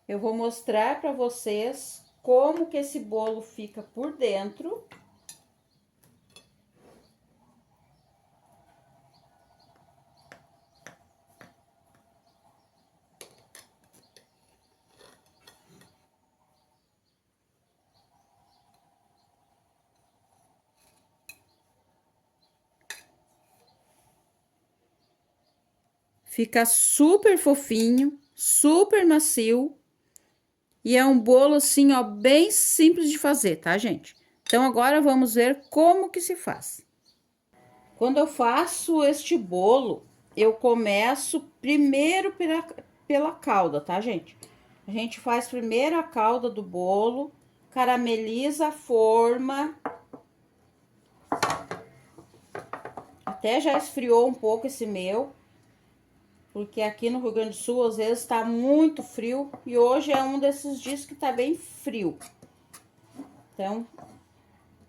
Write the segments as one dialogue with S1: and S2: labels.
S1: eu vou mostrar para vocês como que esse bolo fica por dentro. Fica super fofinho, super macio. E é um bolo assim, ó, bem simples de fazer, tá, gente? Então, agora vamos ver como que se faz. Quando eu faço este bolo, eu começo primeiro pela calda, tá, gente? A gente faz primeiro a calda do bolo, carameliza a forma. Até já esfriou um pouco esse meu, porque aqui no Rio Grande do Sul, às vezes, tá muito frio. E hoje é um desses dias que tá bem frio. Então,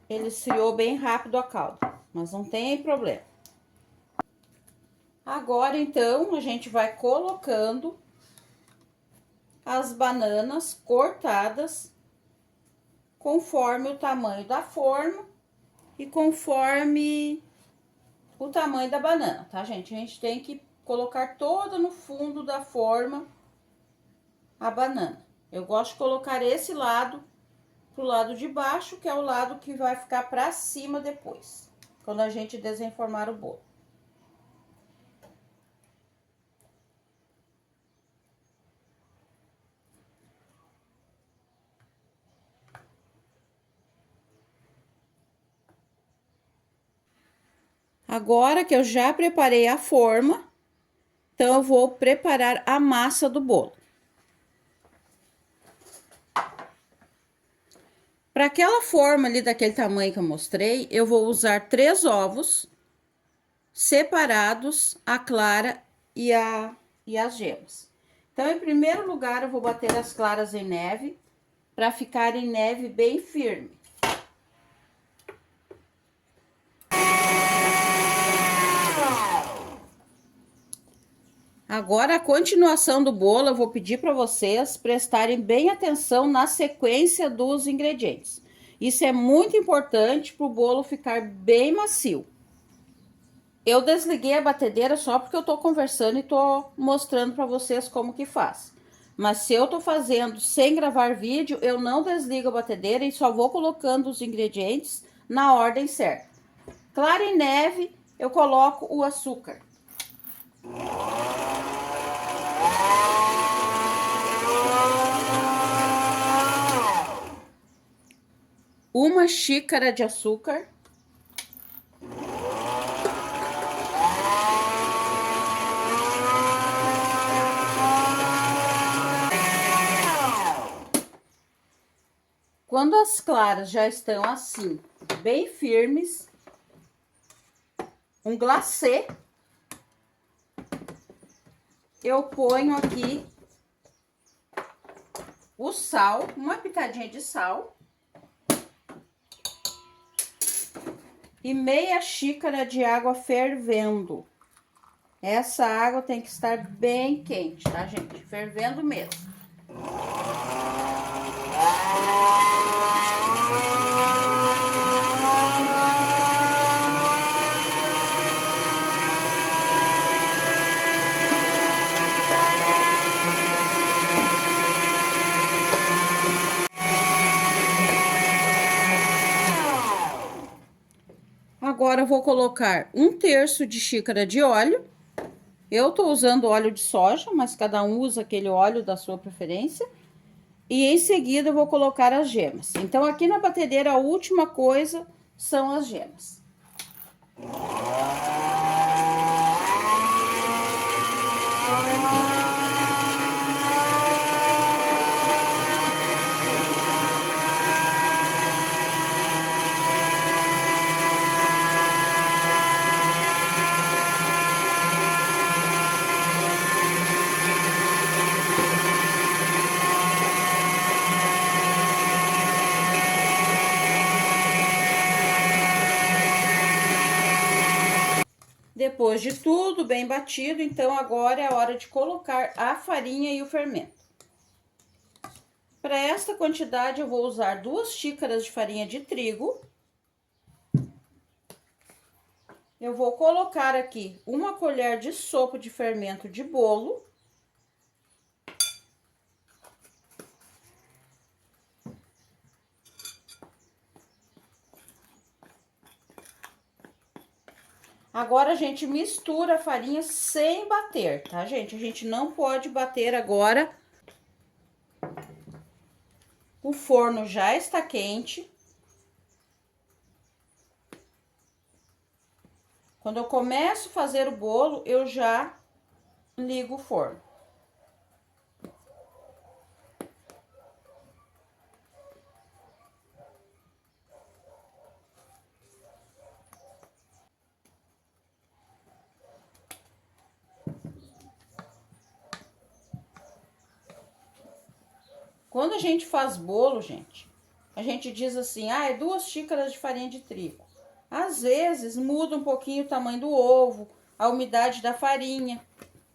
S1: ele esfriou bem rápido a calda, mas não tem problema. Agora, então, a gente vai colocando as bananas cortadas conforme o tamanho da forma e conforme o tamanho da banana, tá, gente? A gente tem que colocar toda no fundo da forma a banana. Eu gosto de colocar esse lado pro lado de baixo, que é o lado que vai ficar pra cima depois, quando a gente desenformar o bolo. Agora que eu já preparei a forma, então eu vou preparar a massa do bolo. Para aquela forma ali daquele tamanho que eu mostrei, eu vou usar 3 ovos separados, a clara e as gemas. Então, em primeiro lugar, eu vou bater as claras em neve, para ficar em neve bem firme. Agora, a continuação do bolo, eu vou pedir para vocês prestarem bem atenção na sequência dos ingredientes. Isso é muito importante para o bolo ficar bem macio. Eu desliguei a batedeira só porque eu tô conversando e tô mostrando para vocês como que faz. Mas se eu tô fazendo sem gravar vídeo, eu não desligo a batedeira e só vou colocando os ingredientes na ordem certa. Clara em neve, eu coloco o açúcar. Uma xícara de açúcar. Quando as claras já estão assim, bem firmes, um glacê, eu ponho aqui o sal, uma pitadinha de sal. E meia xícara de água fervendo. Essa água tem que estar bem quente, tá, gente? Fervendo mesmo. Agora eu vou colocar 1/3 de xícara de óleo. Eu tô usando óleo de soja, mas cada um usa aquele óleo da sua preferência. E em seguida eu vou colocar as gemas. Então, aqui na batedeira, a última coisa são as gemas. Depois de tudo bem batido, então agora é a hora de colocar a farinha e o fermento. Para esta quantidade, eu vou usar 2 xícaras de farinha de trigo. Eu vou colocar aqui 1 colher de sopa de fermento de bolo. Agora, a gente mistura a farinha sem bater, tá, gente? A gente não pode bater agora. O forno já está quente. Quando eu começo a fazer o bolo, eu já ligo o forno. Quando a gente faz bolo, gente, a gente diz assim, ah, é 2 xícaras de farinha de trigo. Às vezes, muda um pouquinho o tamanho do ovo, a umidade da farinha.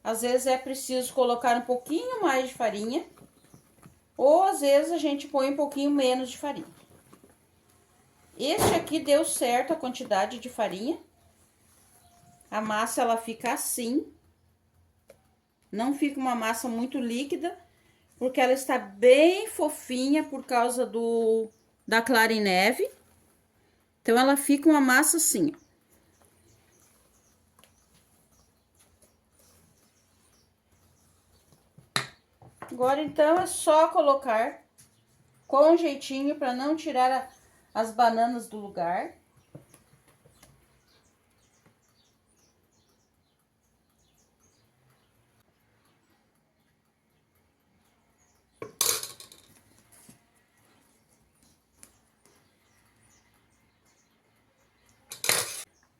S1: Às vezes, é preciso colocar um pouquinho mais de farinha. Ou, às vezes, a gente põe um pouquinho menos de farinha. Este aqui deu certo a quantidade de farinha. A massa, ela fica assim. Não fica uma massa muito líquida, porque ela está bem fofinha por causa da clara em neve. Então, ela fica uma massa assim, ó. Agora, então, é só colocar com jeitinho para não tirar as bananas do lugar.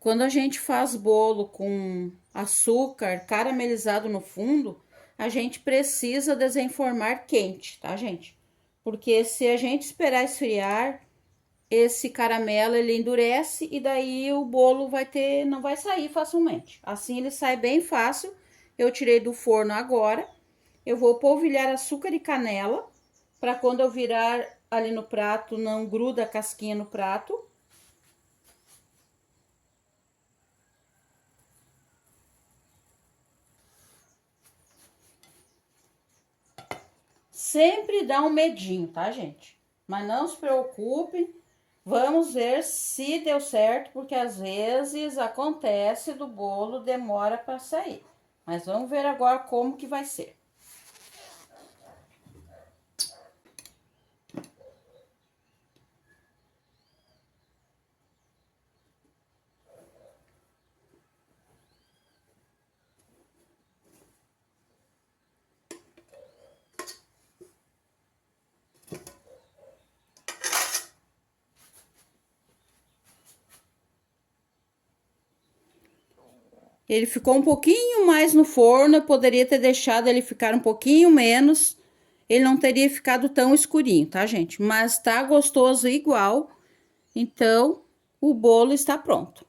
S1: Quando a gente faz bolo com açúcar caramelizado no fundo, a gente precisa desenformar quente, tá, gente? Porque se a gente esperar esfriar, esse caramelo ele endurece e daí o bolo não vai sair facilmente. Assim ele sai bem fácil. Eu tirei do forno agora. Eu vou polvilhar açúcar e canela para quando eu virar ali no prato não gruda a casquinha no prato. Sempre dá um medinho, tá, gente? Mas não se preocupe, vamos ver se deu certo, porque às vezes acontece do bolo demora para sair. Mas vamos ver agora como que vai ser. Ele ficou um pouquinho mais no forno, eu poderia ter deixado ele ficar um pouquinho menos. Ele não teria ficado tão escurinho, tá, gente? Mas tá gostoso igual. Então, o bolo está pronto.